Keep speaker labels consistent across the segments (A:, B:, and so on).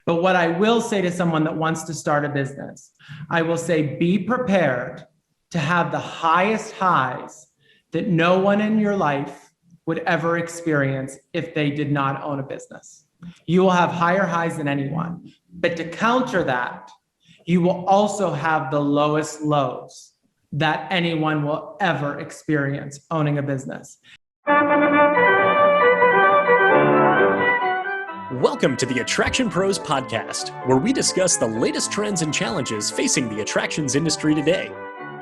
A: But what I will say to someone that wants to start a business, I will say, be prepared to have the highest highs that no one in your life would ever experience if they did not own a business. You will have higher highs than anyone. But to counter that, you will also have the lowest lows that anyone will ever experience owning a business.
B: Welcome to the AttractionPros podcast, where we discuss the latest trends and challenges facing the attractions industry today.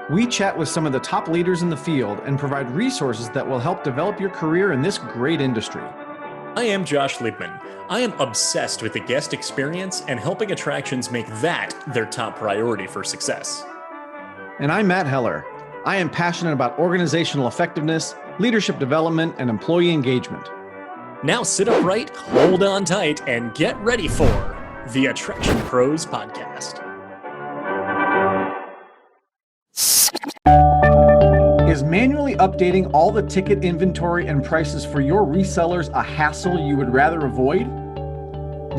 C: We chat with some of the top leaders in the field and provide resources that will help develop your career in this great industry.
B: I am Josh Liebman. I am obsessed with the guest experience and helping attractions make that their top priority for success.
C: And I'm Matt Heller. I am passionate about organizational effectiveness, leadership development, and employee engagement.
B: Now sit upright, hold on tight, and get ready for the AttractionPros podcast.
C: Is manually updating all the ticket inventory and prices for your resellers a hassle you would rather avoid?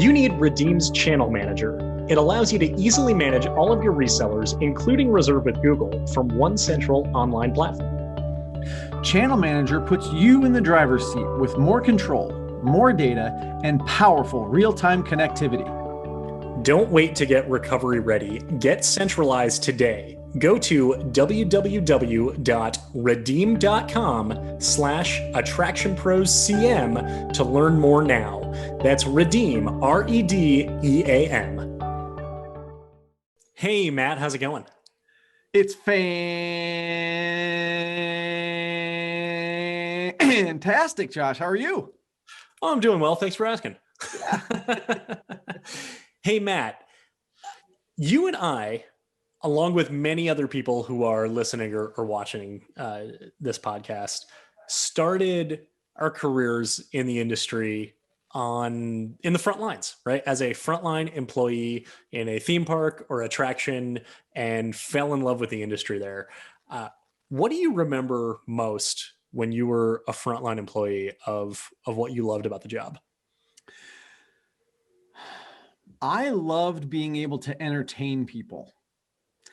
B: You need Redeem's Channel Manager. It allows you to easily manage all of your resellers, including Reserve with Google, from one central online platform.
C: Channel Manager puts you in the driver's seat with more control, more data, and powerful real-time connectivity.
B: Don't wait to get recovery ready. Get centralized today. Go to www.redeam.com/AttractionProsCM to learn more now. That's Redeem, REDEAM. Hey, Matt, how's it going?
C: It's fantastic, Josh. How are you?
B: Oh, I'm doing well. Thanks for asking.
C: Yeah.
B: Hey, Matt, you and I, along with many other people who are listening or watching this podcast, started our careers in the industry in the front lines, right? As a frontline employee in a theme park or attraction, and fell in love with the industry there. What do you remember most when you were a frontline employee of what you loved about the job?
C: I loved being able to entertain people.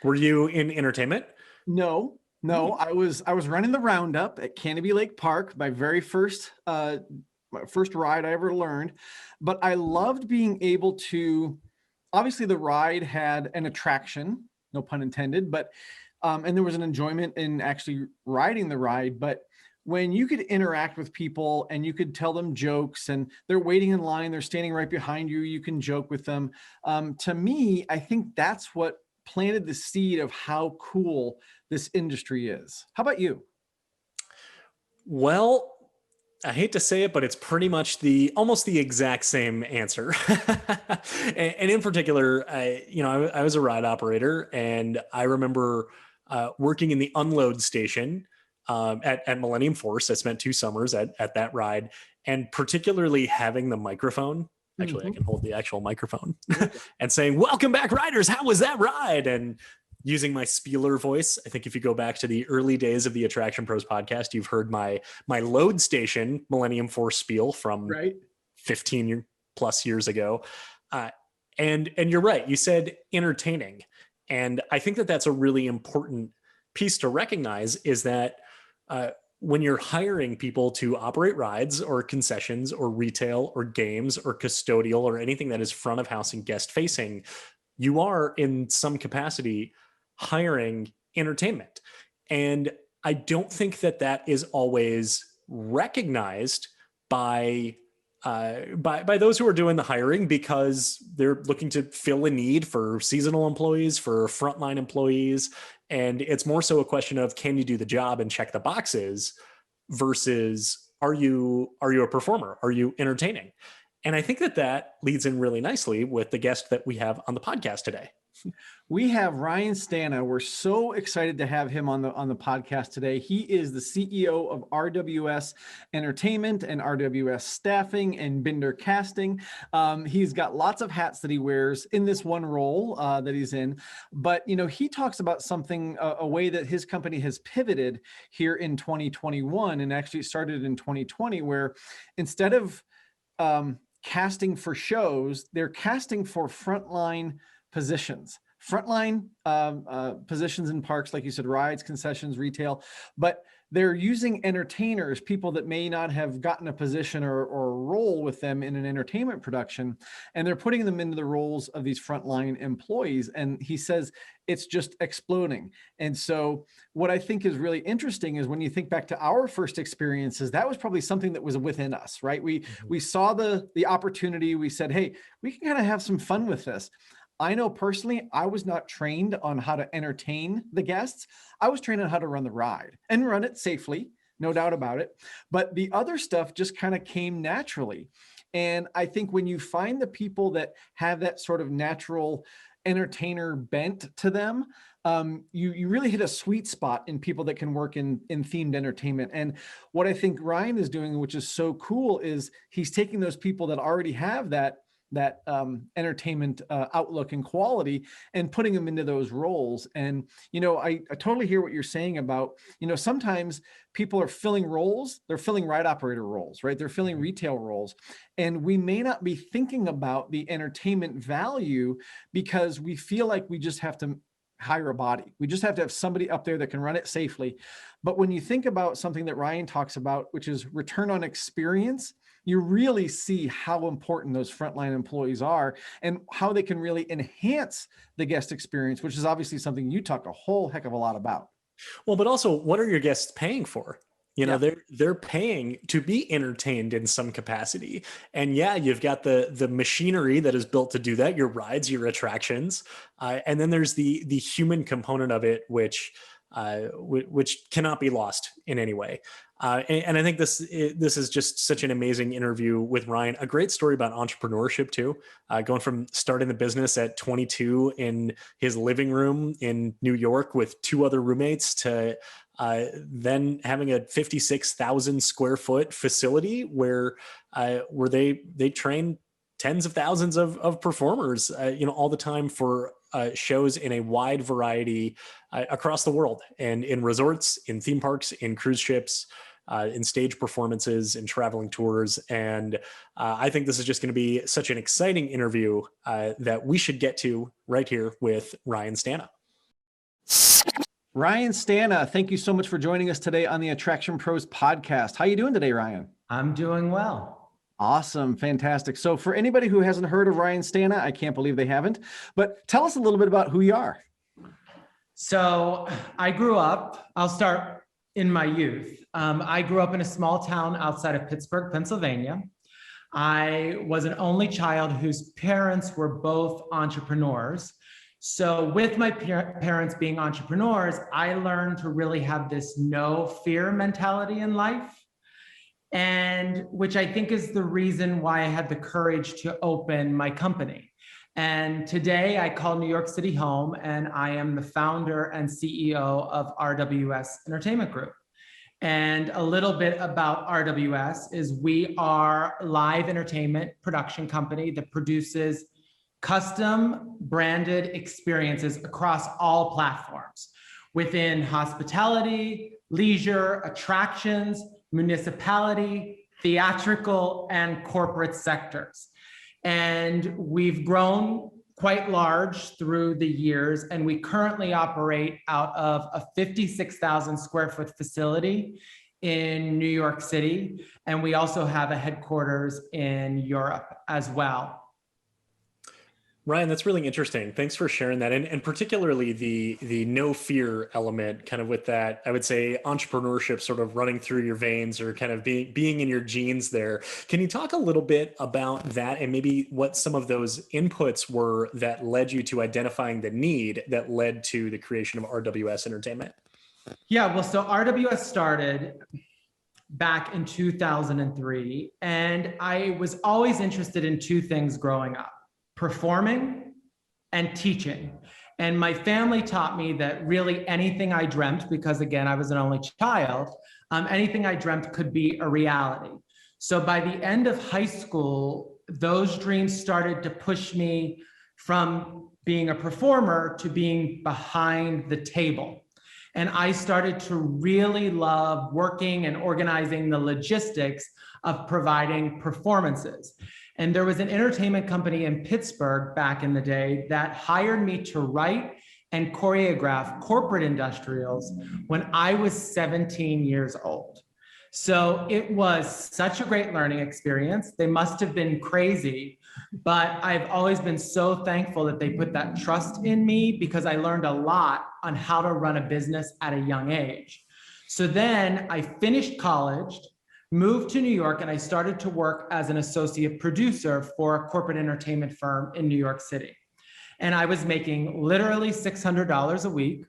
B: Were you in entertainment?
C: No. I was running the roundup at Canopy Lake Park, my very first ride I ever learned. But I loved being able to, obviously the ride had an attraction, no pun intended, but and there was an enjoyment in actually riding the ride. But when you could interact with people and you could tell them jokes and they're waiting in line, they're standing right behind you, you can joke with them. To me, I think that's what planted the seed of how cool this industry is. How about you?
B: Well, I hate to say it, but it's pretty much almost the exact same answer. and in particular, I was a ride operator, and I remember working in the unload station at Millennium Force. I spent 2 summers at that ride, and particularly having the microphone. Actually, I can hold the actual microphone and saying, "Welcome back, riders. How was that ride?" And using my spieler voice. I think if you go back to the early days of the AttractionPros podcast, you've heard my load station Millennium Force spiel from 15 plus years ago. And you're right. You said entertaining. And I think that that's a really important piece to recognize, is that when you're hiring people to operate rides or concessions or retail or games or custodial or anything that is front of house and guest facing, you are in some capacity hiring entertainment. And I don't think that is always recognized by those who are doing the hiring, because they're looking to fill a need for seasonal employees, for frontline employees. And it's more so a question of, can you do the job and check the boxes, versus are you a performer? Are you entertaining? And I think that leads in really nicely with the guest that we have on the podcast today.
C: We have Ryan Stana. We're so excited to have him on the podcast today. He is the CEO of RWS Entertainment and RWS Staffing and Binder Casting. He's got lots of hats that he wears in this one role that he's in. But, he talks about something, a way that his company has pivoted here in 2021, and actually started in 2020, where instead of casting for shows, they're casting for frontline positions. Frontline positions in parks, like you said, rides, concessions, retail, but they're using entertainers, people that may not have gotten a position or a role with them in an entertainment production, and they're putting them into the roles of these frontline employees. And he says it's just exploding. And so what I think is really interesting is when you think back to our first experiences, that was probably something that was within us, right? We saw the opportunity. We said, hey, we can kind of have some fun with this. I know personally, I was not trained on how to entertain the guests. I was trained on how to run the ride and run it safely, no doubt about it. But the other stuff just kind of came naturally. And I think when you find the people that have that sort of natural entertainer bent to them, you really hit a sweet spot in people that can work in themed entertainment. And what I think Ryan is doing, which is so cool, is he's taking those people that already have that entertainment outlook and quality and putting them into those roles. And, I totally hear what you're saying about, sometimes people are filling roles, they're filling ride operator roles, right? They're filling retail roles. And we may not be thinking about the entertainment value because we feel like we just have to hire a body. We just have to have somebody up there that can run it safely. But when you think about something that Ryan talks about, which is return on experience, you really see how important those frontline employees are and how they can really enhance the guest experience, which is obviously something you talk a whole heck of a lot about.
B: Well, but also, what are your guests paying for? They're paying to be entertained in some capacity. And yeah, you've got the machinery that is built to do that, your rides, your attractions. And then there's the human component of it, which cannot be lost in any way. And I think this is just such an amazing interview with Ryan. A great story about entrepreneurship too, going from starting the business at 22 in his living room in New York with 2 other roommates to then having a 56,000 square foot facility where they train tens of thousands of performers, all the time for shows in a wide variety across the world, and in resorts, in theme parks, in cruise ships, in stage performances, in traveling tours. And I think this is just going to be such an exciting interview that we should get to right here with Ryan Stana.
C: Ryan Stana, thank you so much for joining us today on the Attraction Pros podcast. How are you doing today, Ryan?
A: I'm doing well.
C: Awesome. Fantastic. So for anybody who hasn't heard of Ryan Stana, I can't believe they haven't, but tell us a little bit about who you are.
A: So I grew up, I'll start in my youth. I grew up in a small town outside of Pittsburgh, Pennsylvania. I was an only child whose parents were both entrepreneurs. So with my parents being entrepreneurs, I learned to really have this no fear mentality in life, and which I think is the reason why I had the courage to open my company. And today I call New York City home, and I am the founder and CEO of RWS Entertainment Group. And a little bit about RWS is we are a live entertainment production company that produces custom branded experiences across all platforms within hospitality, leisure, attractions, municipality, theatrical, and corporate sectors. And we've grown quite large through the years, and we currently operate out of a 56,000 square foot facility in New York City. And we also have a headquarters in Europe as well.
B: Ryan, that's really interesting. Thanks for sharing that. And particularly the no fear element, kind of with that, I would say, entrepreneurship sort of running through your veins, or kind of being in your genes there. Can you talk a little bit about that, and maybe what some of those inputs were that led you to identifying the need that led to the creation of RWS Entertainment?
A: Yeah, well, so RWS started back in 2003, and I was always interested in 2 things growing up: performing and teaching. And my family taught me that really anything I dreamt, because again, I was an only child, anything I dreamt could be a reality. So by the end of high school, those dreams started to push me from being a performer to being behind the table. And I started to really love working and organizing the logistics of providing performances. And there was an entertainment company in Pittsburgh back in the day that hired me to write and choreograph corporate industrials when I was 17 years old. So it was such a great learning experience. They must have been crazy, but I've always been so thankful that they put that trust in me, because I learned a lot on how to run a business at a young age. So then I finished college, moved to New York, and I started to work as an associate producer for a corporate entertainment firm in New York City. And I was making literally $600 a week.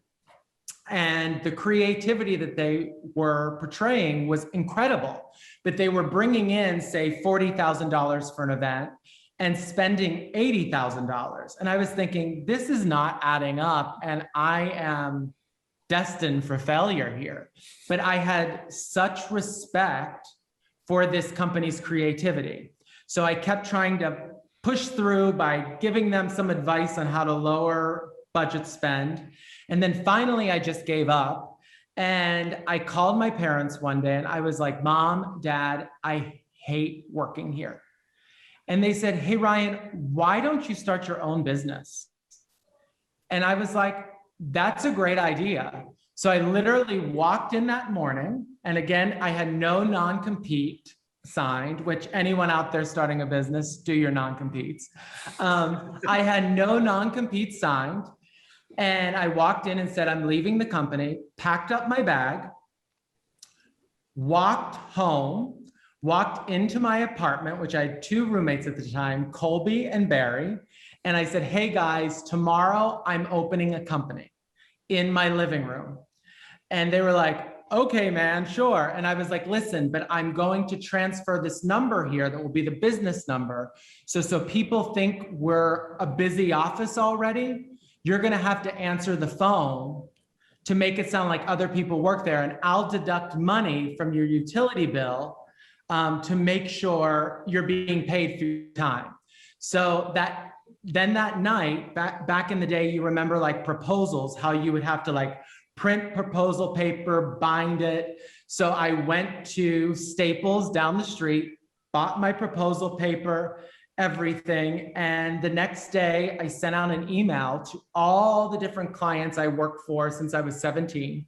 A: And the creativity that they were portraying was incredible. But they were bringing in, say, $40,000 for an event and spending $80,000. And I was thinking, this is not adding up, and I am destined for failure here. But I had such respect for this company's creativity. So I kept trying to push through by giving them some advice on how to lower budget spend. And then finally, I just gave up. And I called my parents one day and I was like, Mom, Dad, I hate working here. And they said, hey, Ryan, why don't you start your own business? And I was like, that's a great idea. So I literally walked in that morning. And again, I had no non-compete signed, which anyone out there starting a business, do your non-competes. I had no non-compete signed. And I walked in and said, I'm leaving the company, packed up my bag, walked home, walked into my apartment, which I had two roommates at the time, Colby and Barry. And I said, hey guys, tomorrow I'm opening a company in my living room. And they were like, okay, man, sure. And I was like, listen, but I'm going to transfer this number here that will be the business number. So people think we're a busy office already. You're going to have to answer the phone to make it sound like other people work there. And I'll deduct money from your utility bill to make sure you're being paid for your time. So that night, back in the day, you remember like proposals, how you would have to like print proposal paper, bind it. So I went to Staples down the street, bought my proposal paper, everything. And the next day I sent out an email to all the different clients I worked for since I was 17,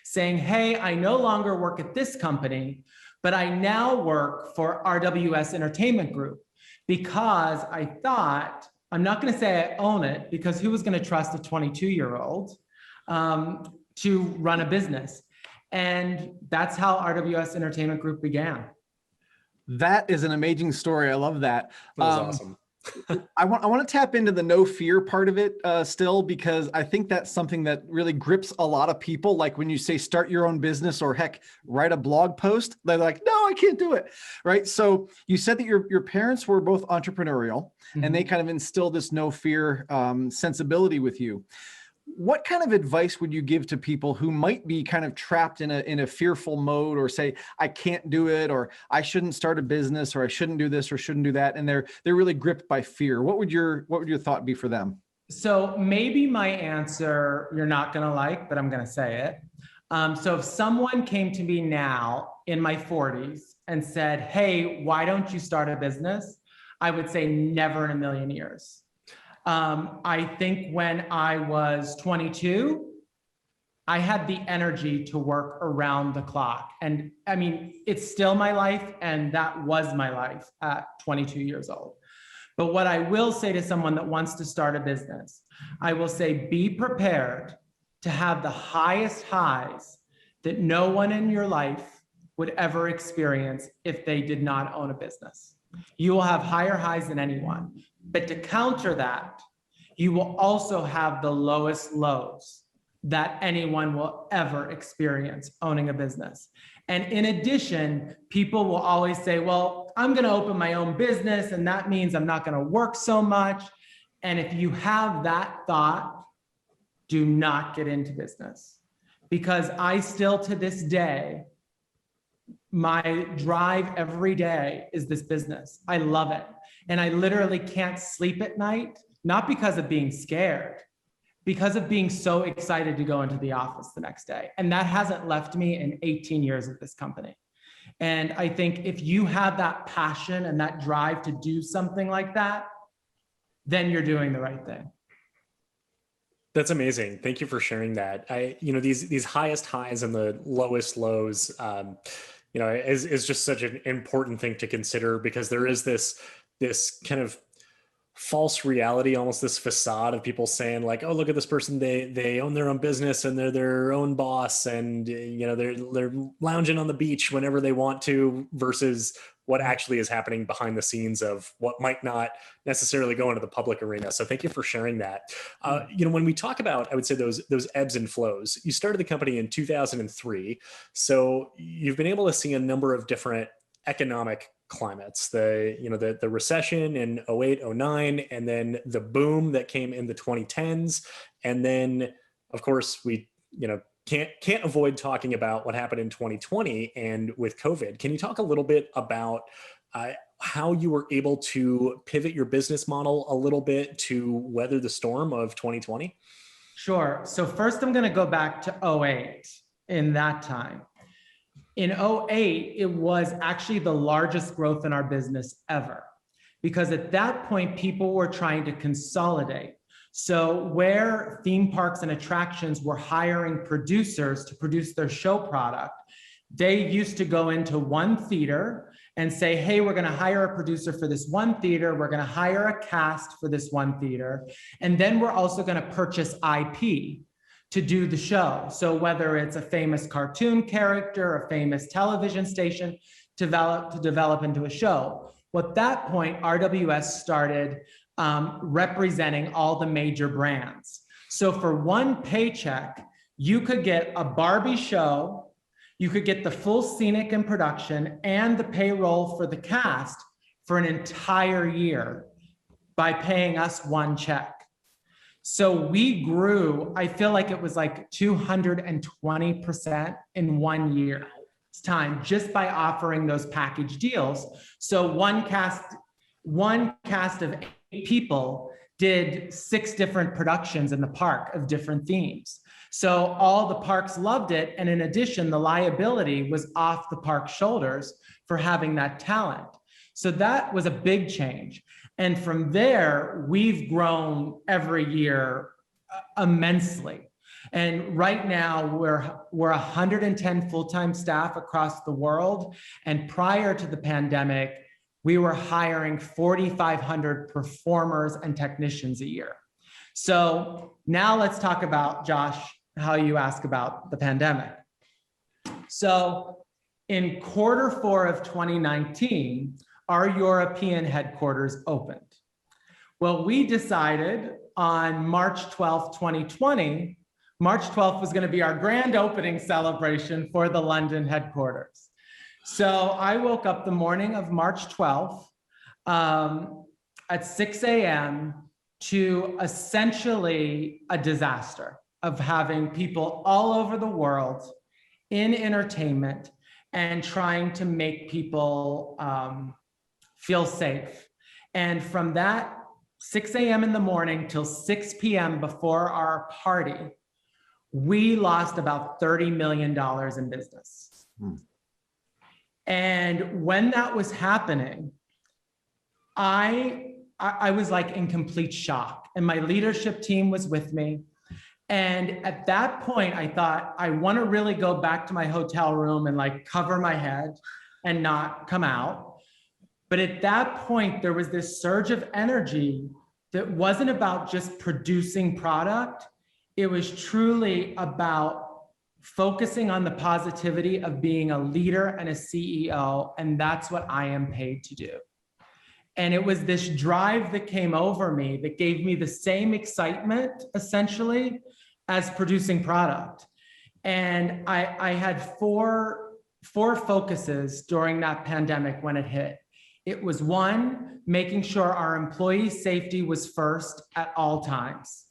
A: saying, hey, I no longer work at this company, but I now work for RWS Entertainment Group, because I thought, I'm not going to say I own it, because who was going to trust a 22-year-old to run a business? And that's how RWS Entertainment Group began.
C: That is an amazing story. I love that.
B: That was awesome.
C: I want to tap into the no fear part of it still, because I think that's something that really grips a lot of people. Like when you say start your own business, or heck, write a blog post, they're like, no, I can't do it. Right. So you said that your parents were both entrepreneurial, and they kind of instilled this no fear sensibility with you. What kind of advice would you give to people who might be kind of trapped in a fearful mode, or say, I can't do it, or I shouldn't start a business, or I shouldn't do this or shouldn't do that, and they're really gripped by fear? What would your thought be for them?
A: So maybe my answer you're not going to like, but I'm going to say it. So if someone came to me now in my 40s and said, hey, why don't you start a business? I would say never in a million years. I think when I was 22, I had the energy to work around the clock. And I mean, it's still my life, and that was my life at 22 years old. But what I will say to someone that wants to start a business, I will say, be prepared to have the highest highs that no one in your life would ever experience if they did not own a business. You will have higher highs than anyone. But to counter that, you will also have the lowest lows that anyone will ever experience owning a business. And in addition, people will always say, well, I'm going to open my own business, and that means I'm not going to work so much. And if you have that thought, do not get into business. Because I still, to this day, my drive every day is this business. I love it. And I literally can't sleep at night, not because of being scared, because of being so excited to go into the office the next day. And that hasn't left me in 18 years at this company. And I think if you have that passion and that drive to do something like that, then you're doing the right thing.
B: That's amazing. Thank you for sharing that. These highest highs and the lowest lows, is just such an important thing to consider, because there is this kind of false reality, almost this facade of people saying like, oh, look at this person, they own their own business and they're their own boss, and they're lounging on the beach whenever they want to, versus what actually is happening behind the scenes of what might not necessarily go into the public arena. So thank you for sharing that. When we talk about, I would say those ebbs and flows, you started the company in 2003. So you've been able to see a number of different economic climates, the recession in 08, 09, and then the boom that came in the 2010s. And then of course we, can't avoid talking about what happened in 2020 and with COVID. Can you talk a little bit about how you were able to pivot your business model a little bit to weather the storm of 2020?
A: Sure. So first I'm going to go back to 08 in that time. In 08, it was actually the largest growth in our business ever, because at that point, people were trying to consolidate. So where theme parks and attractions were hiring producers to produce their show product, they used to go into one theater and say, hey, we're going to hire a producer for this one theater. We're going to hire a cast for this one theater. And then we're also going to purchase IP to do the show. So whether it's a famous cartoon character, a famous television station, to develop into a show. Well, at that point, RWS started representing all the major brands. So for one paycheck, you could get a Barbie show, you could get the full scenic and production and the payroll for the cast for an entire year by paying us one check. So we grew, I feel like it was like 220% in 1 year's time, just by offering those package deals. So one cast of 8 people did 6 different productions in the park of different themes. So all the parks loved it. And in addition, the liability was off the park's shoulders for having that talent. So that was a big change. And from there, we've grown every year immensely. And right now we're 110 full-time staff across the world. And prior to the pandemic, we were hiring 4,500 performers and technicians a year. So now let's talk about, Josh, how you ask about the pandemic. So in Q4 of 2019, our European headquarters opened. Well, we decided on March 12th, 2020, March 12th was going to be our grand opening celebration for the London headquarters. So I woke up the morning of March 12th at 6 a.m. to essentially a disaster of having people all over the world in entertainment and trying to make people feel safe. And from that 6 a.m. in the morning till 6 p.m. before our party, we lost about $30 million in business. And when that was happening, I was like in complete shock, and my leadership team was with me. And at that point, I thought, I want to really go back to my hotel room and like cover my head and not come out. But at that point, there was this surge of energy that wasn't about just producing product. It was truly about focusing on the positivity of being a leader and a CEO. And that's what I am paid to do. And it was this drive that came over me that gave me the same excitement, essentially, as producing product. And I had four focuses during that pandemic when it hit. It was 1, making sure our employee safety was first at all times.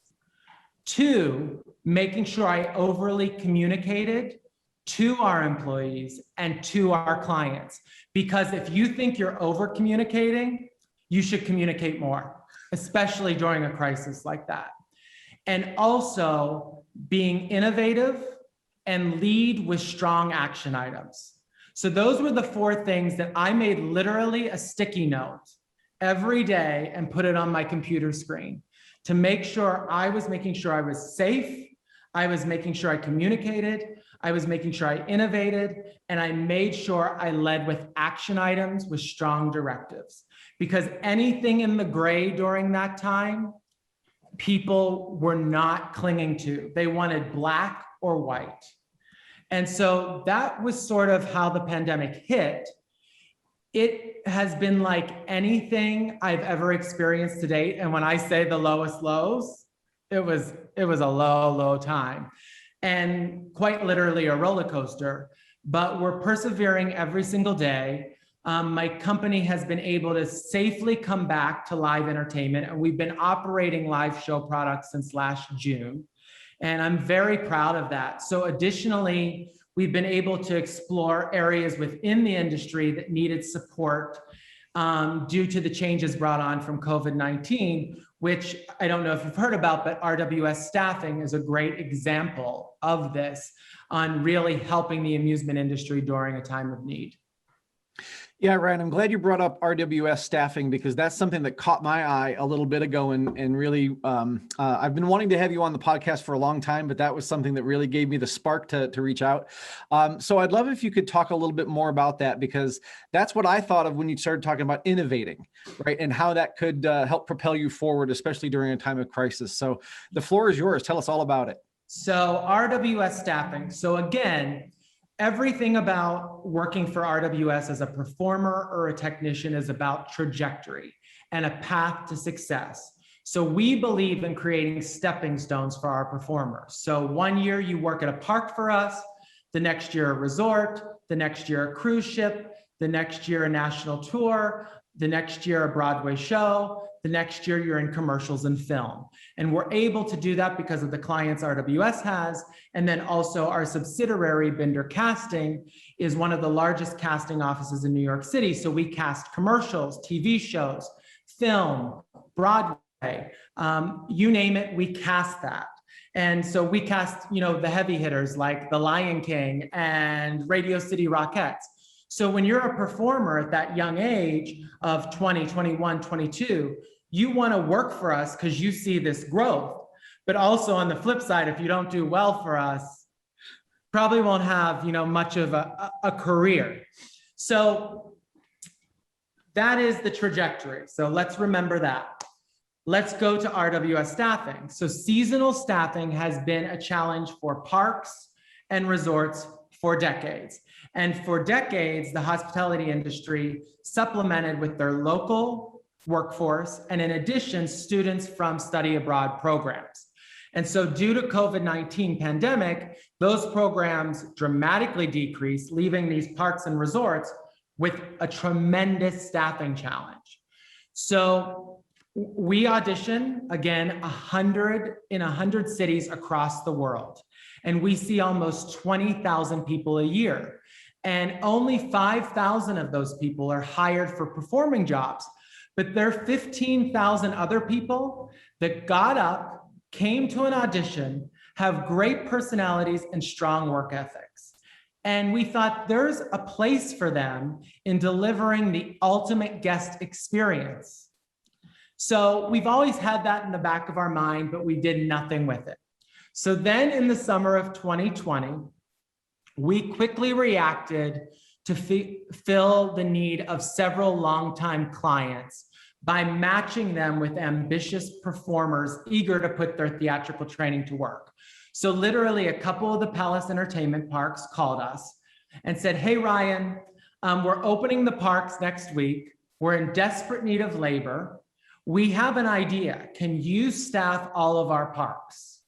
A: 2, making sure I overly communicated to our employees and to our clients. Because if you think you're over communicating, you should communicate more, especially during a crisis like that. And also being innovative and lead with strong action items. So those were the 4 things that I made literally a sticky note every day and put it on my computer screen to make sure I was making sure I was safe. I was making sure I communicated. I was making sure I innovated, and I made sure I led with action items with strong directives, because anything in the gray during that time, people were not clinging to. They wanted black or white. And so that was sort of how the pandemic hit. It has been like anything I've ever experienced to date. And when I say the lowest lows, it was a low time, and quite literally a roller coaster, but we're persevering every single day. My company has been able to safely come back to live entertainment, and we've been operating live show products since last June. And I'm very proud of that. So additionally, we've been able to explore areas within the industry that needed support due to the changes brought on from COVID-19, which I don't know if you've heard about, but RWS staffing is a great example of this on really helping the amusement industry during a time of need.
C: Yeah, Ryan, I'm glad you brought up RWS staffing, because that's something that caught my eye a little bit ago, and really, I've been wanting to have you on the podcast for a long time, but that was something that really gave me the spark to reach out. So I'd love if you could talk a little bit more about that, because that's what I thought of when you started talking about innovating, right? And how that could help propel you forward, especially during a time of crisis. So the floor is yours. Tell us all about it.
A: So RWS staffing. So again, everything about working for RWS as a performer or a technician is about trajectory and a path to success. So we believe in creating stepping stones for our performers. So one year you work at a park for us, the next year a resort, the next year a cruise ship, the next year a national tour, the next year a Broadway show, the next year you're in commercials and film. And we're able to do that because of the clients RWS has. And then also our subsidiary, Binder Casting, is one of the largest casting offices in New York City. So we cast commercials, TV shows, film, Broadway, you name it, we cast that. And so we cast, the heavy hitters like The Lion King and Radio City Rockettes. So when you're a performer at that young age of 20, 21, 22, you want to work for us because you see this growth. But also on the flip side, if you don't do well for us, probably won't have, much of a career. So that is the trajectory. So let's remember that. Let's go to RWS staffing. So seasonal staffing has been a challenge for parks and resorts for decades. And for decades, the hospitality industry supplemented with their local workforce, and in addition, students from study abroad programs. And so due to COVID-19 pandemic, those programs dramatically decreased, leaving these parks and resorts with a tremendous staffing challenge. So we audition, again, in 100 cities across the world. And we see almost 20,000 people a year. And only 5,000 of those people are hired for performing jobs. But there are 15,000 other people that got up, came to an audition, have great personalities and strong work ethics. And we thought there's a place for them in delivering the ultimate guest experience. So we've always had that in the back of our mind, but we did nothing with it. So then in the summer of 2020, we quickly reacted to fill the need of several longtime clients by matching them with ambitious performers eager to put their theatrical training to work. So literally a couple of the Palace Entertainment parks called us and said, hey, Ryan, we're opening the parks next week. We're in desperate need of labor. We have an idea. Can you staff all of our parks?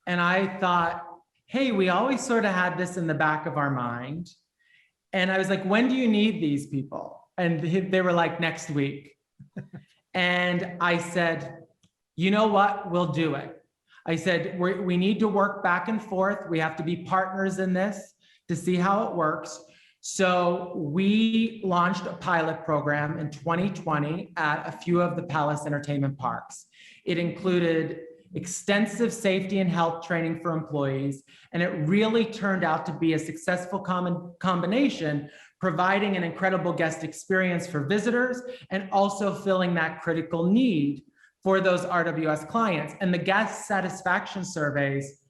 A: And I thought, hey, we always sort of had this in the back of our mind. And I was like, when do you need these people? And they were like, next week. And I said, you know what, we'll do it. I said, we need to work back and forth. We have to be partners in this to see how it works. So we launched a pilot program in 2020 at a few of the Palace Entertainment parks. It included extensive safety and health training for employees, and it really turned out to be a successful combination, providing an incredible guest experience for visitors and also filling that critical need for those RWS clients. And the guest satisfaction surveys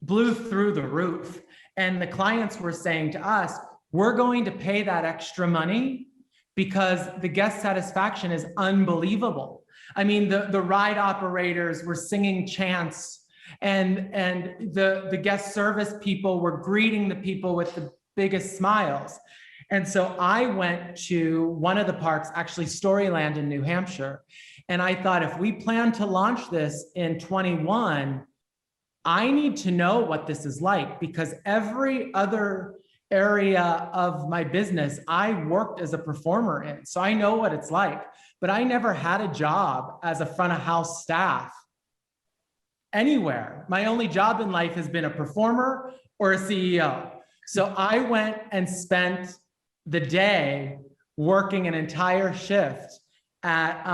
A: blew through the roof. And the clients were saying to us, we're going to pay that extra money because the guest satisfaction is unbelievable. I mean, the ride operators were singing chants, and the guest service people were greeting the people with the biggest smiles. And so I went to one of the parks, actually Storyland in New Hampshire. And I thought, if we plan to launch this in 21, I need to know what this is like, because every other area of my business I worked as a performer in. So I know what it's like, but I never had a job as a front of house staff anywhere. My only job in life has been a performer or a CEO. So I went and spent the day working an entire shift at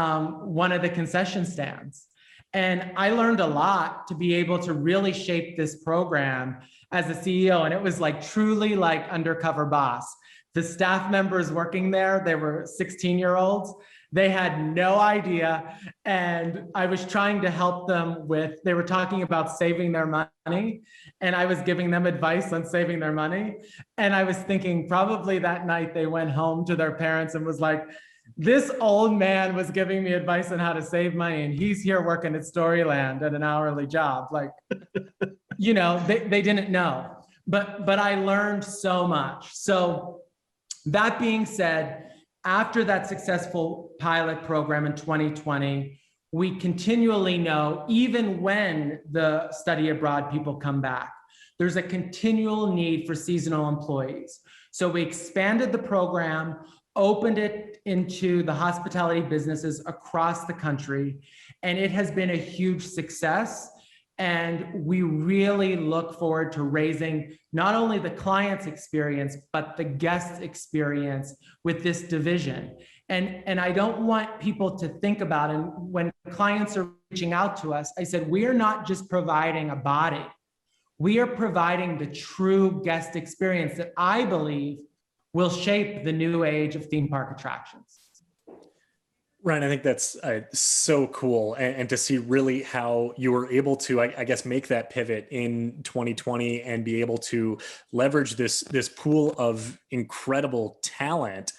A: one of the concession stands. And I learned a lot to be able to really shape this program as a CEO. And it was like truly like undercover boss. The staff members working there, they were 16-year-olds. They had no idea. And I was trying to help them they were talking about saving their money. And I was giving them advice on saving their money. And I was thinking probably that night they went home to their parents and was like, this old man was giving me advice on how to save money, and he's here working at Storyland at an hourly job. Like, you know, they didn't know, but I learned so much. So that being said, after that successful pilot program in 2020, we continually know, even when the study abroad people come back, there's a continual need for seasonal employees. So we expanded the program, opened it into the hospitality businesses across the country, and it has been a huge success. And we really look forward to raising not only the client's experience, but the guest experience with this division. And I don't want people to think about, and when clients are reaching out to us, I said, we are not just providing a body. We are providing the true guest experience that I believe will shape the new age of theme park attractions.
B: Ryan, I think that's so cool. And to see really how you were able to, I guess, make that pivot in 2020 and be able to leverage this pool of incredible talent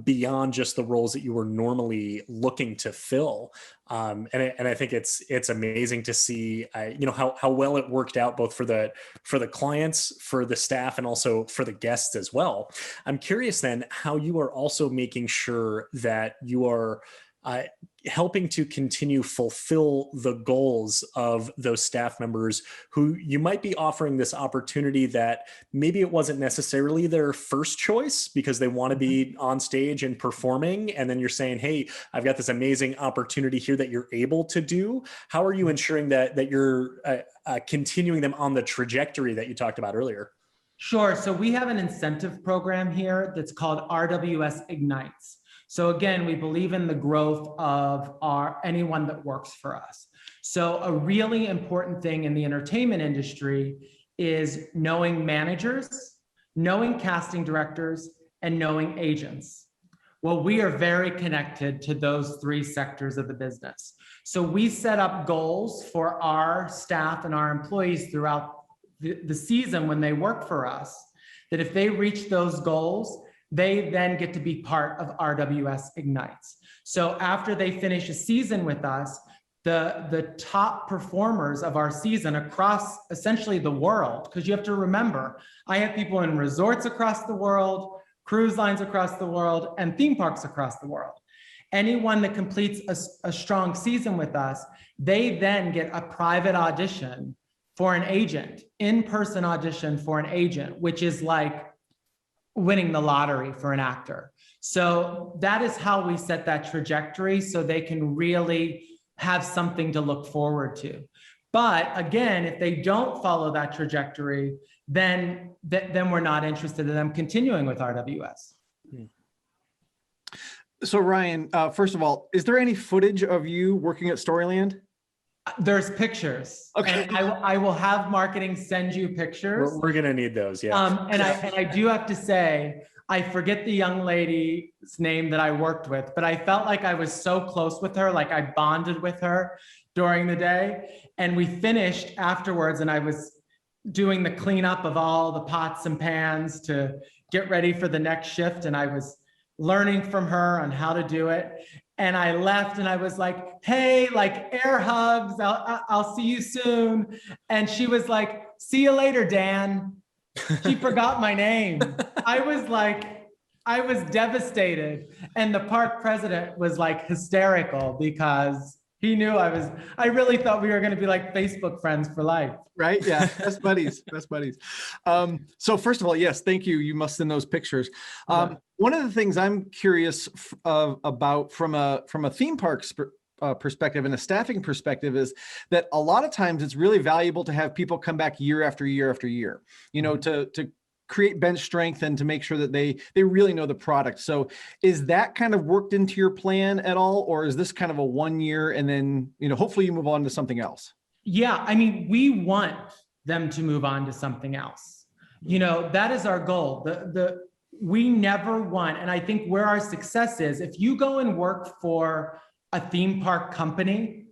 B: beyond just the roles that you were normally looking to fill. And I think it's amazing to see, how well it worked out, both for the clients, for the staff, and also for the guests as well. I'm curious then how you are also making sure that you are helping to continue fulfill the goals of those staff members who you might be offering this opportunity that maybe it wasn't necessarily their first choice because they want to be on stage and performing. And then you're saying, hey, I've got this amazing opportunity here that you're able to do. How are you ensuring that you're continuing them on the trajectory that you talked about earlier?
A: Sure. So we have an incentive program here that's called RWS Ignites. So again, we believe in the growth of anyone that works for us. So a really important thing in the entertainment industry is knowing managers, knowing casting directors, and knowing agents. Well, we are very connected to those three sectors of the business. So we set up goals for our staff and our employees throughout the season when they work for us, that if they reach those goals, they then get to be part of RWS Ignites. So after they finish a season with us, the top performers of our season across essentially the world, because you have to remember, I have people in resorts across the world, cruise lines across the world, and theme parks across the world. Anyone that completes a strong season with us, they then get a private audition for an agent, in-person audition for an agent, which is like winning the lottery for an actor. So that is how we set that trajectory so they can really have something to look forward to. But again, if they don't follow that trajectory, then we're not interested in them continuing with RWS.
C: So Ryan, first of all, is there any footage of you working at Storyland?
A: There's pictures.
C: Okay.
A: And I will have marketing send you pictures.
B: We're going to need those. Yeah.
A: And I do have to say, I forget the young lady's name that I worked with, but I felt like I was so close with her, like I bonded with her during the day. And we finished afterwards, and I was doing the cleanup of all the pots and pans to get ready for the next shift. And I was learning from her on how to do it. And I left and I was like, hey, like air hugs, I'll see you soon. And she was like, see you later, Dan. She forgot my name. I was devastated. And the park president was like hysterical because he knew I really thought we were going to be like Facebook friends for life.
C: Right. Yeah. Best buddies, best buddies. So first of all, yes, thank you. You must send those pictures. One of the things I'm curious about from a theme park perspective and a staffing perspective is that a lot of times it's really valuable to have people come back year after year after year, to create bench strength and to make sure that they really know the product. So is that kind of worked into your plan at all? Or is this kind of a 1 year and then, hopefully you move on to something else?
A: Yeah. I mean, we want them to move on to something else. That is our goal. We never want, and I think where our success is, if you go and work for a theme park company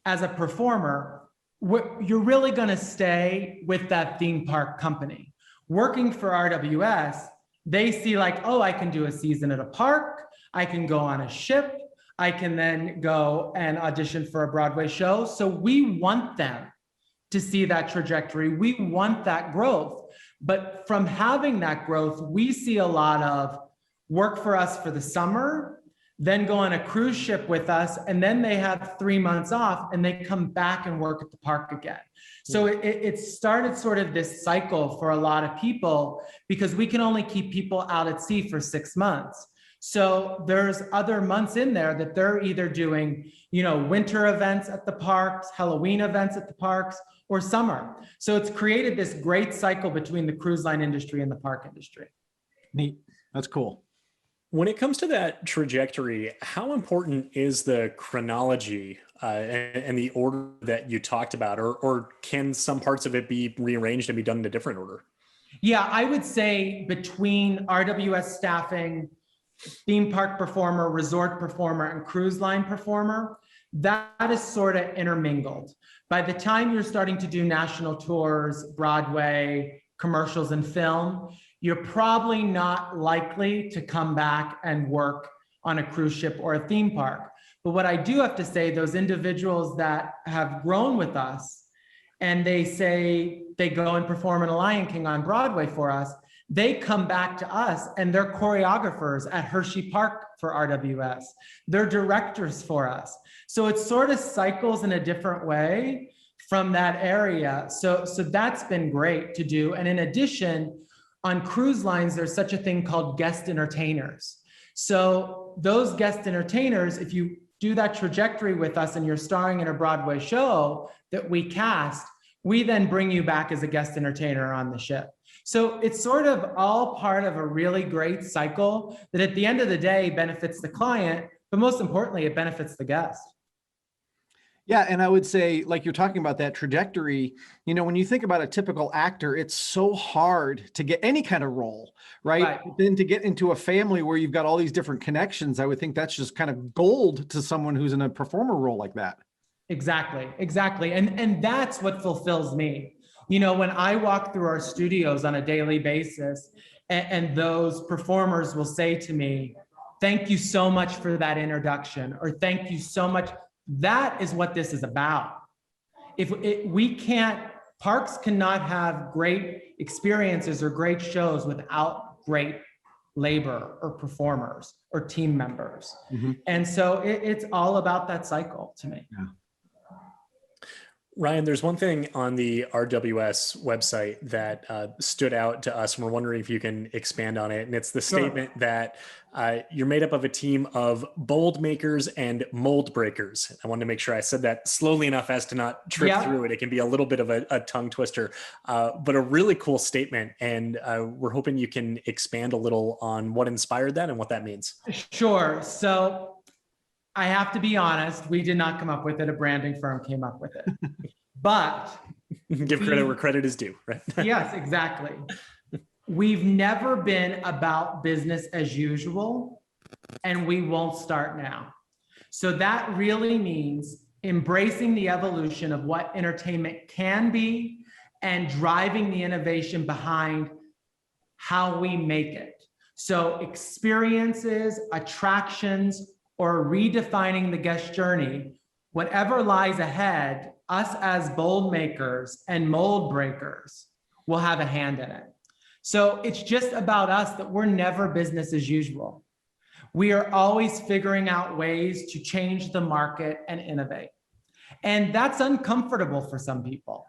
A: as a performer, you're really going to stay with that theme park company. Working for RWS, they see like, oh, I can do a season at a park. I can go on a ship. I can then go and audition for a Broadway show. So we want them to see that trajectory. We want that growth. But from having that growth, we see a lot of work for us for the summer, then go on a cruise ship with us, and then they have 3 months off and they come back and work at the park again. So it started sort of this cycle for a lot of people because we can only keep people out at sea for 6 months. So there's other months in there that they're either doing, winter events at the parks, Halloween events at the parks, or summer. So it's created this great cycle between the cruise line industry and the park industry.
C: Neat. That's cool.
B: When it comes to that trajectory, how important is the chronology and the order that you talked about, or can some parts of it be rearranged and be done in a different order?
A: Yeah, I would say between RWS staffing, theme park performer, resort performer, and cruise line performer, that is sort of intermingled. By the time you're starting to do national tours, Broadway, commercials, and film, you're probably not likely to come back and work on a cruise ship or a theme park. But what I do have to say, those individuals that have grown with us and they say they go and perform in a Lion King on Broadway for us, they come back to us and they're choreographers at Hershey Park for RWS. They're directors for us. So it sort of cycles in a different way from that area. So that's been great to do. And in addition, on cruise lines, there's such a thing called guest entertainers. So those guest entertainers, if you do that trajectory with us and you're starring in a Broadway show that we cast, we then bring you back as a guest entertainer on the ship. So it's sort of all part of a really great cycle that at the end of the day benefits the client, but most importantly, it benefits the guest.
C: Yeah. And I would say, like you're talking about that trajectory, when you think about a typical actor, it's so hard to get any kind of role, right? But then to get into a family where you've got all these different connections, I would think that's just kind of gold to someone who's in a performer role like that. Exactly.
A: And that's what fulfills me. When I walk through our studios on a daily basis and those performers will say to me, thank you so much for that introduction, or thank you so much. That is what this is about. Parks cannot have great experiences or great shows without great labor or performers or team members. Mm-hmm. And so it's all about that cycle to me.
C: Yeah.
B: Ryan, there's one thing on the RWS website that stood out to us, and we're wondering if you can expand on it. And it's the statement that you're made up of a team of bold makers and mold breakers. I wanted to make sure I said that slowly enough as to not trip through it. It can be a little bit of a tongue twister, but a really cool statement. And we're hoping you can expand a little on what inspired that and what that means.
A: Sure. So I have to be honest, we did not come up with it. A branding firm came up with it. But
B: give credit where credit is due, right?
A: yes, exactly. We've never been about business as usual, and we won't start now. So that really means embracing the evolution of what entertainment can be and driving the innovation behind how we make it. So experiences, attractions, or redefining the guest journey, whatever lies ahead, us as bold makers and mold breakers will have a hand in it. So it's just about us that we're never business as usual. We are always figuring out ways to change the market and innovate. And that's uncomfortable for some people.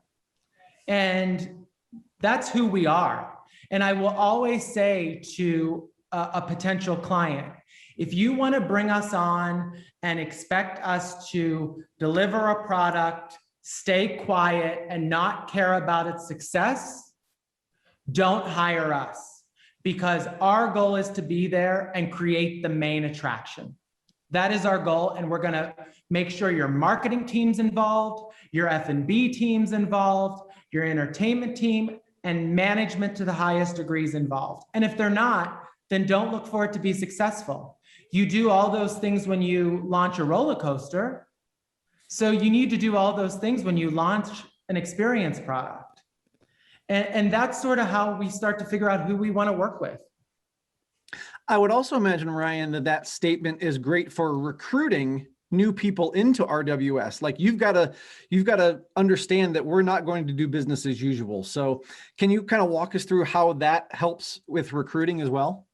A: And that's who we are. And I will always say to a potential client, if you want to bring us on and expect us to deliver a product, stay quiet, and not care about its success, don't hire us, because our goal is to be there and create the main attraction. That is our goal, and we're going to make sure your marketing team's involved, your F&B team's involved, your entertainment team, and management to the highest degrees involved. And if they're not, then don't look for it to be successful. You do all those things when you launch a roller coaster. So you need to do all those things when you launch an experience product. And that's sort of how we start to figure out who we want to work with.
C: I would also imagine, Ryan, that statement is great for recruiting new people into RWS. Like you've got to understand that we're not going to do business as usual. So can you kind of walk us through how that helps with recruiting as well?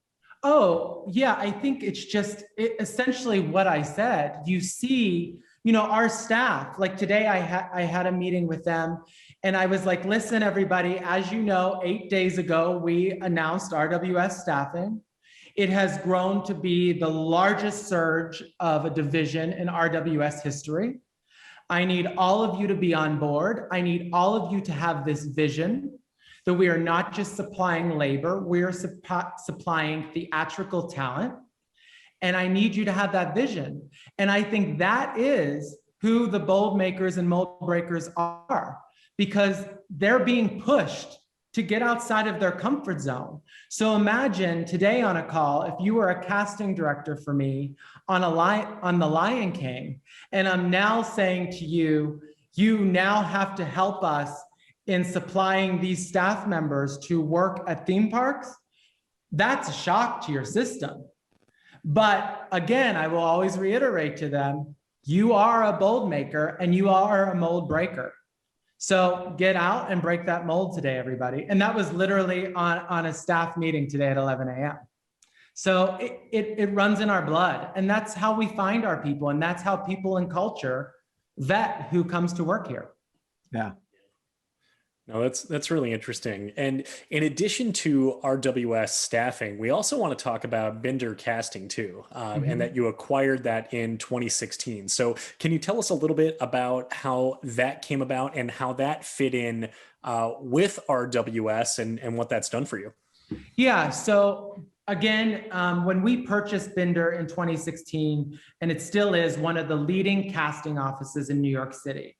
A: Oh, yeah, I think it's just essentially what I said. You see, our staff, like today I had a meeting with them and I was like, listen, everybody, as you know, 8 days ago, we announced RWS staffing. It has grown to be the largest surge of a division in RWS history. I need all of you to be on board. I need all of you to have this vision that we are not just supplying labor, we are supplying theatrical talent. And I need you to have that vision. And I think that is who the bold makers and mold breakers are, because they're being pushed to get outside of their comfort zone. So imagine today on a call, if you were a casting director for me on The Lion King, and I'm now saying to you, you now have to help us in supplying these staff members to work at theme parks. That's a shock to your system. But again, I will always reiterate to them, you are a bold maker and you are a mold breaker. So get out and break that mold today, everybody. And that was literally on a staff meeting today at 11 a.m. So it runs in our blood. And that's how we find our people. And that's how people in culture vet who comes to work here.
C: Yeah.
B: No, that's really interesting. And in addition to RWS staffing, we also want to talk about Binder Casting too, and that you acquired that in 2016. So can you tell us a little bit about how that came about and how that fit in with RWS and what that's done for you?
A: Yeah, so again, when we purchased Binder in 2016, and it still is one of the leading casting offices in New York City.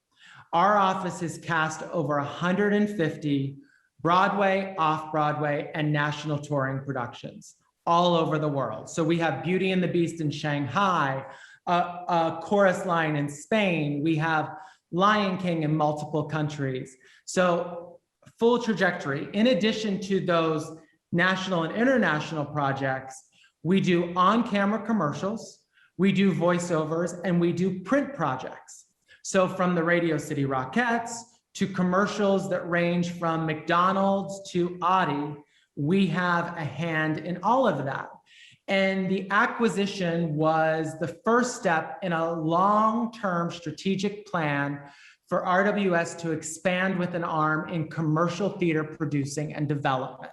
A: Our office has cast over 150 Broadway, off-Broadway, and national touring productions all over the world. So we have Beauty and the Beast in Shanghai, a Chorus Line in Spain. We have Lion King in multiple countries. So full trajectory. In addition to those national and international projects, we do on-camera commercials, we do voiceovers, and we do print projects. So from the Radio City Rockettes to commercials that range from McDonald's to Audi, we have a hand in all of that. And the acquisition was the first step in a long-term strategic plan for RWS to expand with an arm in commercial theater producing and development.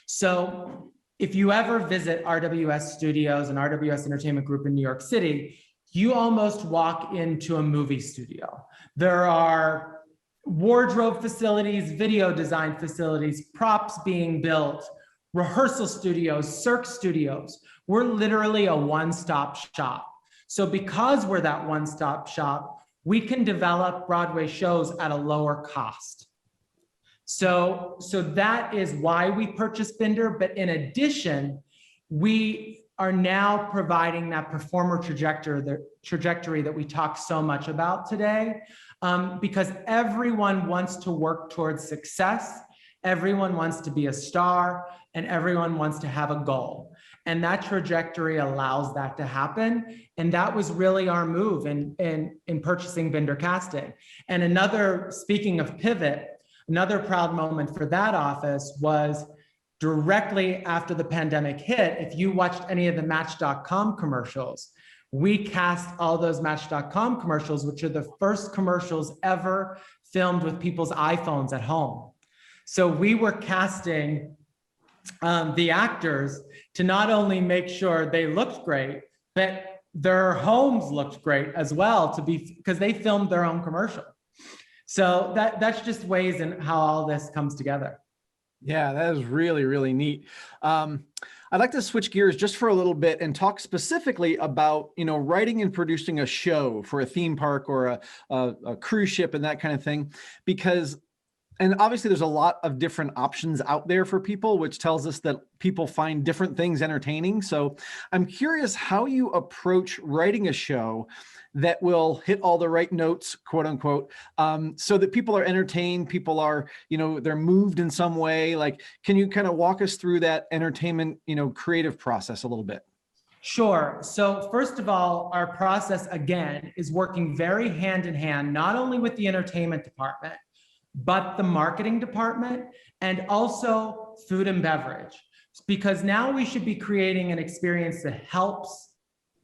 A: So if you ever visit RWS Studios and RWS Entertainment Group in New York City, you almost walk into a movie studio. There are wardrobe facilities, video design facilities, props being built, rehearsal studios, cirque studios. We're literally a one-stop shop. So because we're that one-stop shop, we can develop Broadway shows at a lower cost. So that is why we purchased Binder. But in addition, we are now providing that performer trajectory that we talked so much about today, because everyone wants to work towards success. Everyone wants to be a star, and everyone wants to have a goal. And that trajectory allows that to happen. And that was really our move in purchasing Binder Casting. And speaking of pivot, another proud moment for that office was directly after the pandemic hit. If you watched any of the Match.com commercials, we cast all those Match.com commercials, which are the first commercials ever filmed with people's iPhones at home. So we were casting the actors to not only make sure they looked great, but their homes looked great as well, because they filmed their own commercial. So that's just ways in how all this comes together.
C: Yeah, that is really, really neat. I'd like to switch gears just for a little bit and talk specifically about, writing and producing a show for a theme park or a cruise ship and that kind of thing, and obviously there's a lot of different options out there for people, which tells us that people find different things entertaining. So I'm curious how you approach writing a show that will hit all the right notes, quote unquote, so that people are entertained, people are, they're moved in some way. Like, can you kind of walk us through that entertainment, creative process a little bit?
A: Sure. So first of all, our process, again, is working very hand in hand, not only with the entertainment department, but the marketing department and also food and beverage, because now we should be creating an experience that helps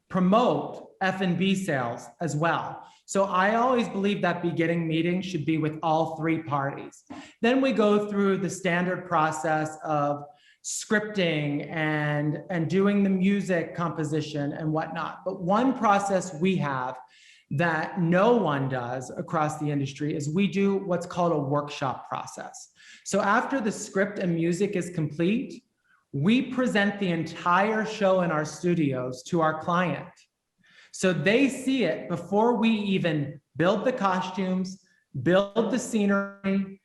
A: promote F&B sales as well. So I always believe that beginning meeting should be with all three parties. Then we go through the standard process of scripting and doing the music composition and whatnot. But one process we have that no one does across the industry is we do what's called a workshop process. So after the script and music is complete, we present the entire show in our studios to our client. So they see it before we even build the costumes, build the scenery,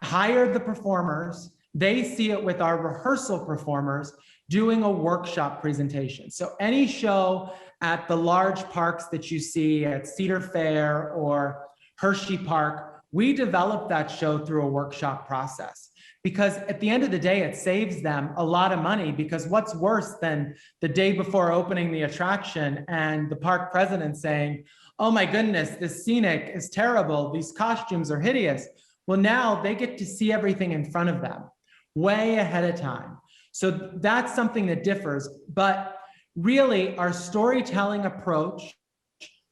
A: hire the performers. They see it with our rehearsal performers doing a workshop presentation. So any show at the large parks that you see at Cedar Fair or Hershey Park, we develop that show through a workshop process. Because at the end of the day, it saves them a lot of money, because what's worse than the day before opening the attraction and the park president saying, oh my goodness, this scenic is terrible, these costumes are hideous. Well, now they get to see everything in front of them way ahead of time. So that's something that differs. But really, our storytelling approach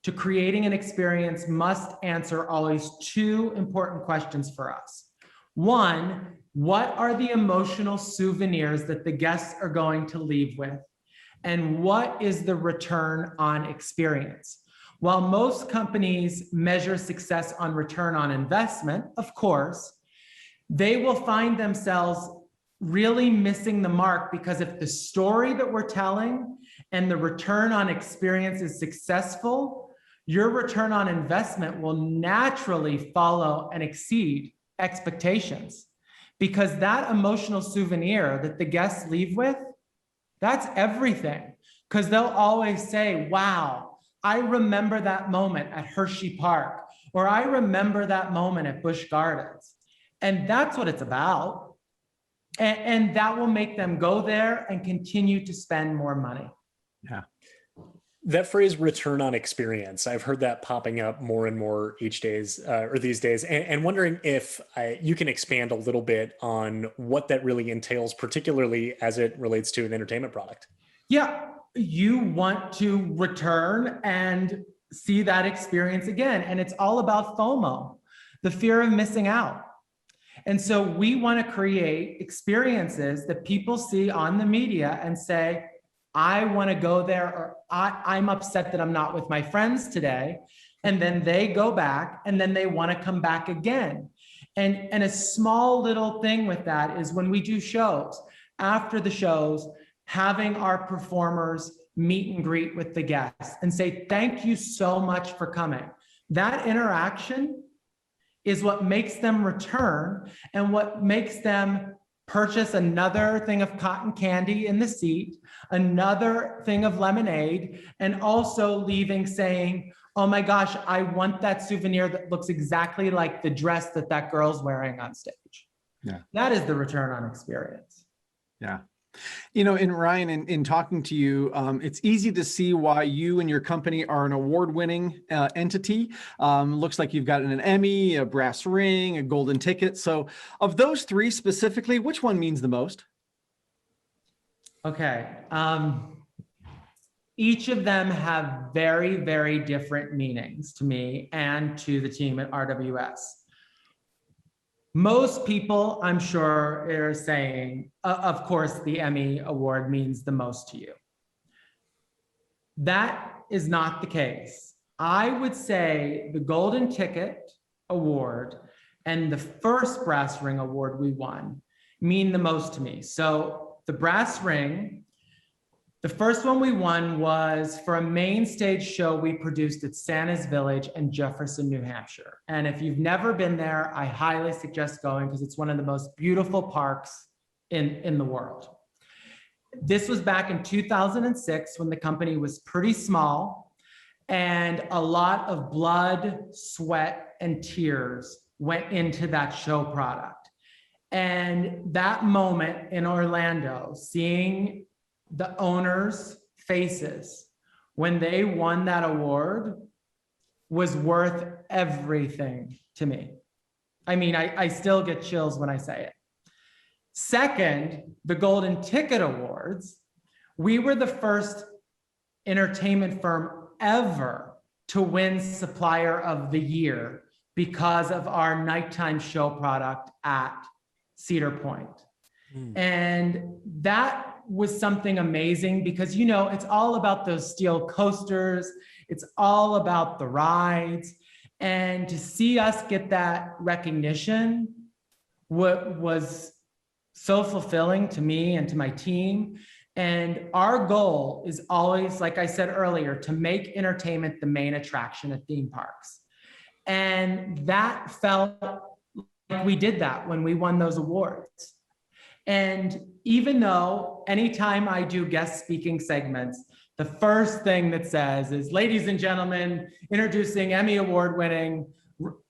A: to creating an experience must answer always two important questions for us. One, what are the emotional souvenirs that the guests are going to leave with? And what is the return on experience? While most companies measure success on return on investment, of course, they will find themselves really missing the mark, because if the story that we're telling and the return on experience is successful, your return on investment will naturally follow and exceed expectations, because that emotional souvenir that the guests leave with, that's everything. Because they'll always say, wow, I remember that moment at Hershey Park, or I remember that moment at Busch Gardens. And that's what it's about. And that will make them go there and continue to spend more money.
C: Yeah.
B: That phrase return on experience, I've heard that popping up more and more these days, and wondering if you can expand a little bit on what that really entails, particularly as it relates to an entertainment product.
A: Yeah, you want to return and see that experience again. And it's all about FOMO, the fear of missing out. And so we want to create experiences that people see on the media and say, I want to go there, or I'm upset that I'm not with my friends today. And then they go back and then they want to come back again. And a small little thing with that is when we do shows, after the shows, having our performers meet and greet with the guests and say, thank you so much for coming. That interaction is what makes them return and what makes them purchase another thing of cotton candy in the seat, another thing of lemonade, and also leaving saying, oh my gosh, I want that souvenir that looks exactly like the dress that that girl's wearing on stage.
C: Yeah.
A: That is the return on experience.
C: Yeah. You know, and Ryan, in talking to you, it's easy to see why you and your company are an award-winning entity. Looks like you've gotten an Emmy, a brass ring, a golden ticket. So of those three specifically, which one means the most?
A: Okay. Each of them have very, very different meanings to me and to the team at RWS. Most people, I'm sure, are saying, of course, the Emmy Award means the most to you. That is not the case. I would say the Golden Ticket Award and the first Brass Ring Award we won mean the most to me. So the Brass Ring, the first one we won was for a main stage show we produced at Stana's Village in Jefferson, New Hampshire. And if you've never been there, I highly suggest going because it's one of the most beautiful parks in the world. This was back in 2006 when the company was pretty small and a lot of blood, sweat, and tears went into that show product. And that moment in Orlando, seeing the owners' faces when they won that award was worth everything to me. I mean, I still get chills when I say it. Second, the Golden Ticket Awards, we were the first entertainment firm ever to win Supplier of the Year because of our nighttime show product at Cedar Point. And that was something amazing because, you know, it's all about those steel coasters. It's all about the rides. And to see us get that recognition was so fulfilling to me and to my team. And our goal is always, like I said earlier, to make entertainment the main attraction at theme parks. And that felt like we did that when we won those awards. And even though anytime I do guest speaking segments, the first thing that says is, ladies and gentlemen, introducing Emmy Award winning,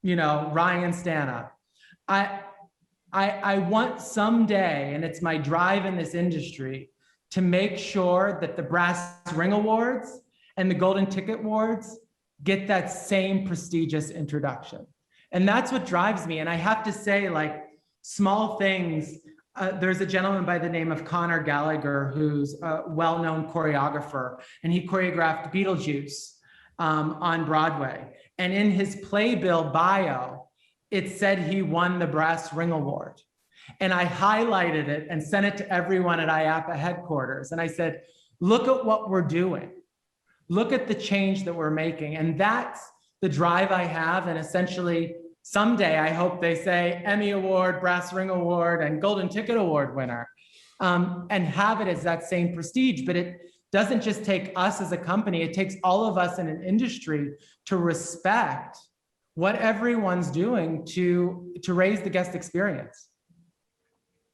A: you know, Ryan Stana. I want someday, and it's my drive in this industry, to make sure that the Brass Ring Awards and the Golden Ticket Awards get that same prestigious introduction. And that's what drives me. And I have to say, like, small things. There's a gentleman by the name of Conor Gallagher, who's a well-known choreographer, and he choreographed Beetlejuice on Broadway. And in his playbill bio, it said he won the Brass Ring Award. And I highlighted it and sent it to everyone at IAPA headquarters. And I said, look at what we're doing. Look at the change that we're making. And that's the drive I have. And essentially, someday, I hope they say Emmy Award, Brass Ring Award, and Golden Ticket Award winner, and have it as that same prestige. But it doesn't just take us as a company, it takes all of us in an industry to respect what everyone's doing to raise the guest experience.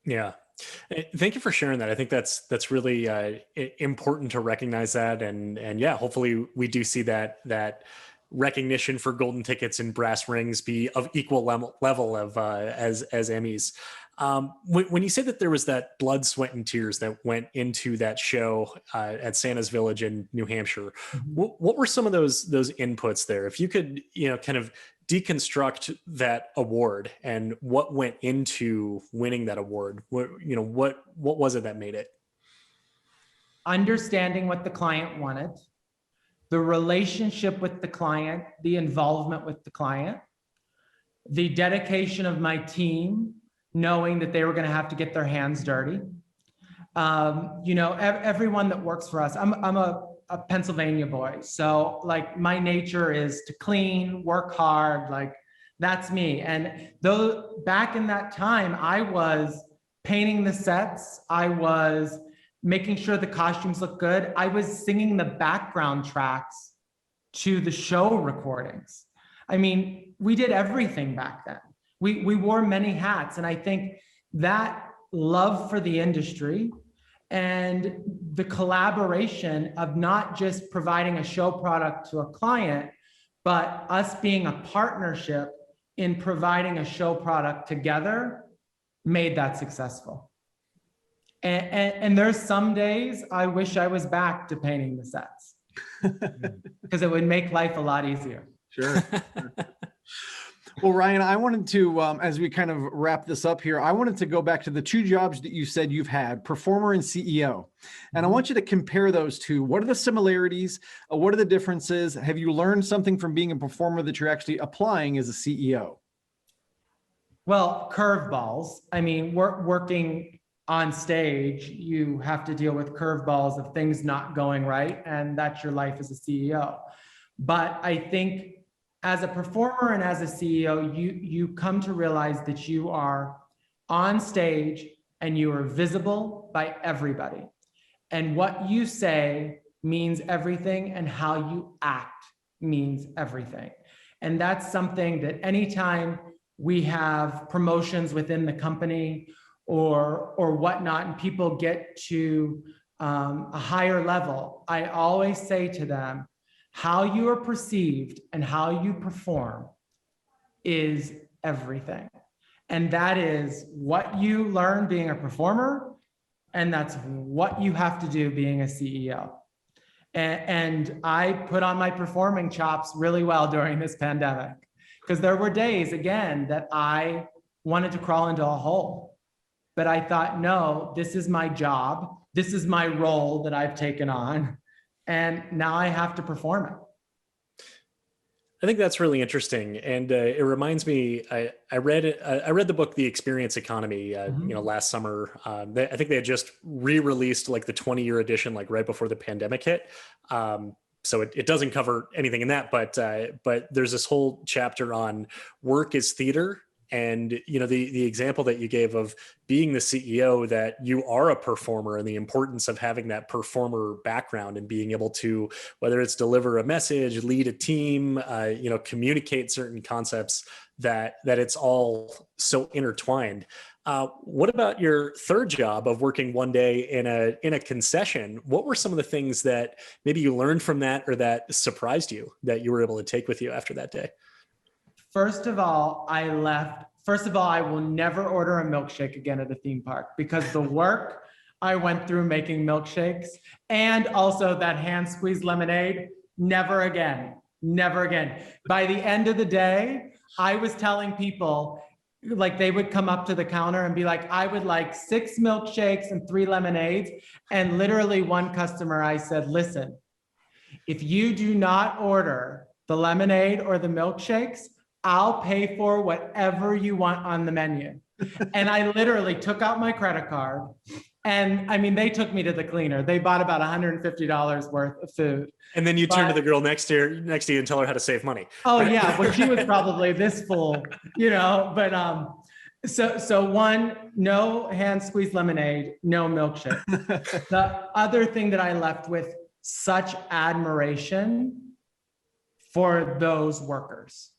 B: Yeah. Thank you for sharing that. I think that's really important to recognize that. And yeah, hopefully we do see that recognition for golden tickets and brass rings be of equal level of as Emmys. When you say that there was that blood, sweat, and tears that went into that show at Stana's Village in New Hampshire, what were some of those inputs there? If you could, kind of deconstruct that award and what went into winning that award, what was it that made it?
A: Understanding what the client wanted, the relationship with the client, the involvement with the client, the dedication of my team, knowing that they were going to have to get their hands dirty. Everyone that works for us, I'm a Pennsylvania boy. So like my nature is to clean, work hard, like that's me. And though back in that time, I was painting the sets, I was making sure the costumes look good. I was singing the background tracks to the show recordings. I mean, we did everything back then. We wore many hats. And I think that love for the industry and the collaboration of not just providing a show product to a client, but us being a partnership in providing a show product together made that successful. And there's some days I wish I was back to painting the sets because it would make life a lot easier.
C: Sure. Well, Ryan, I wanted to, as we kind of wrap this up here, I wanted to go back to the two jobs that you said you've had, performer and CEO. And I want you to compare those two. What are the similarities? What are the differences? Have you learned something from being a performer that you're actually applying as a CEO?
A: Well, curveballs. I mean, working on stage, you have to deal with curveballs of things not going right, and that's your life as a CEO. But I think as a performer and as a CEO, you come to realize that you are on stage and you are visible by everybody. And what you say means everything, and how you act means everything. And that's something that anytime we have promotions within the company or whatnot, and people get to a higher level, I always say to them, how you are perceived and how you perform is everything. And that is what you learn being a performer, and that's what you have to do being a CEO. And I put on my performing chops really well during this pandemic, because there were days, again, that I wanted to crawl into a hole. But I thought, no, this is my job. This is my role that I've taken on. And now I have to perform it.
B: I think that's really interesting, and it reminds me. I read the book The Experience Economy. Last summer. I think they had just re-released like the 20-year edition, like right before the pandemic hit. So it doesn't cover anything in that, but there's this whole chapter on work as theater. And, the example that you gave of being the CEO, that you are a performer, and the importance of having that performer background and being able to, whether it's deliver a message, lead a team, communicate certain concepts, that it's all so intertwined. What about your third job of working one day in a concession? What were some of the things that maybe you learned from that, or that surprised you, that you were able to take with you after that day?
A: First of all, I will never order a milkshake again at a theme park, because the work I went through making milkshakes, and also that hand squeezed lemonade, never again, never again. By the end of the day, I was telling people, like, they would come up to the counter and be like, I would like 6 milkshakes and 3 lemonades. And literally one customer, I said, listen, if you do not order the lemonade or the milkshakes, I'll pay for whatever you want on the menu. And I literally took out my credit card, and I mean, they took me to the cleaner. They bought about $150 worth of food.
B: And then you turn to the girl next to you and tell her how to save money.
A: Oh yeah, well, she was probably this full, but so one, no hand squeezed lemonade, no milkshake. The other thing that I left with, such admiration for those workers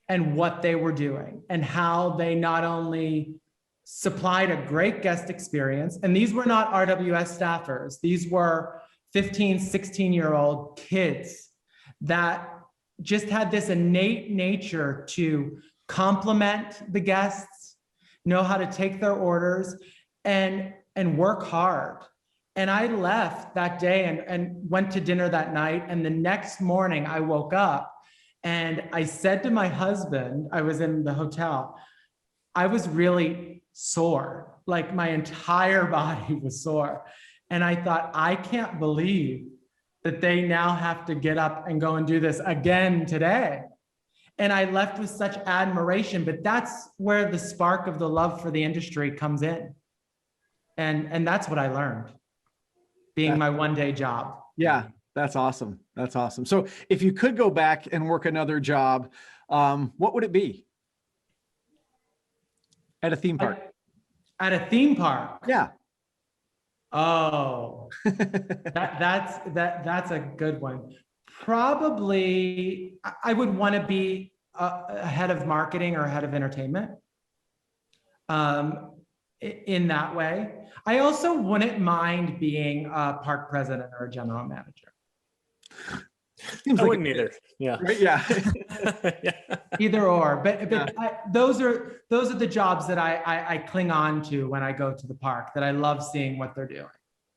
A: and what they were doing, and how they not only supplied a great guest experience, and these were not RWS staffers, these were 15, 16-year-old kids that just had this innate nature to compliment the guests, know how to take their orders, and work hard. And I left that day and went to dinner that night, and the next morning I woke up, and I said to my husband, I was in the hotel, I was really sore, like my entire body was sore. And I thought, I can't believe that they now have to get up and go and do this again today. And I left with such admiration, but that's where the spark of the love for the industry comes in. And that's what I learned, being my one-day job.
C: Yeah. That's awesome. That's awesome. So if you could go back and work another job, what would it be? At a theme park.
A: At a theme park?
C: Yeah.
A: Oh, that's a good one. Probably, I would want to be a head of marketing or head of entertainment. In that way, I also wouldn't mind being a park president or a general manager.
C: Seems
B: I
C: like
B: wouldn't either. Yeah.
C: right? Yeah.
B: Yeah.
A: Either or, but
C: Yeah.
A: those are the jobs that I cling on to when I go to the park, that I love seeing what they're doing.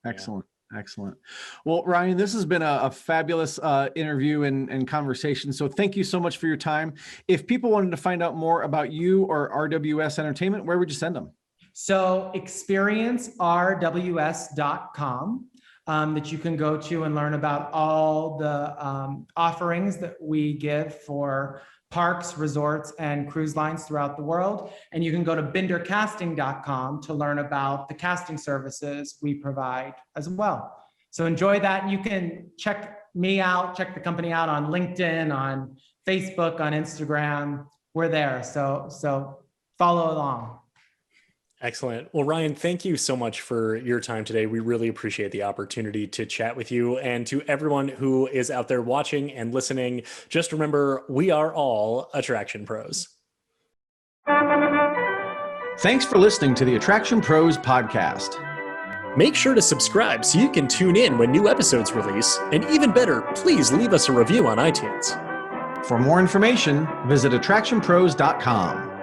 C: Excellent. Excellent. Well, Ryan, this has been a fabulous interview and conversation. So thank you so much for your time. If people wanted to find out more about you or RWS Entertainment, where would you send them?
A: So experiencerws.com, that you can go to and learn about all the offerings that we give for parks, resorts, and cruise lines throughout the world. And you can go to bindercasting.com to learn about the casting services we provide as well. So enjoy that. And you can check me out, check the company out on LinkedIn, on Facebook, on Instagram. We're there. So follow along.
B: Excellent. Well, Ryan, thank you so much for your time today. We really appreciate the opportunity to chat with you. And to everyone who is out there watching and listening, just remember, we are all Attraction Pros.
C: Thanks for listening to the Attraction Pros podcast.
B: Make sure to subscribe so you can tune in when new episodes release. And even better, please leave us a review on iTunes.
C: For more information, visit AttractionPros.com.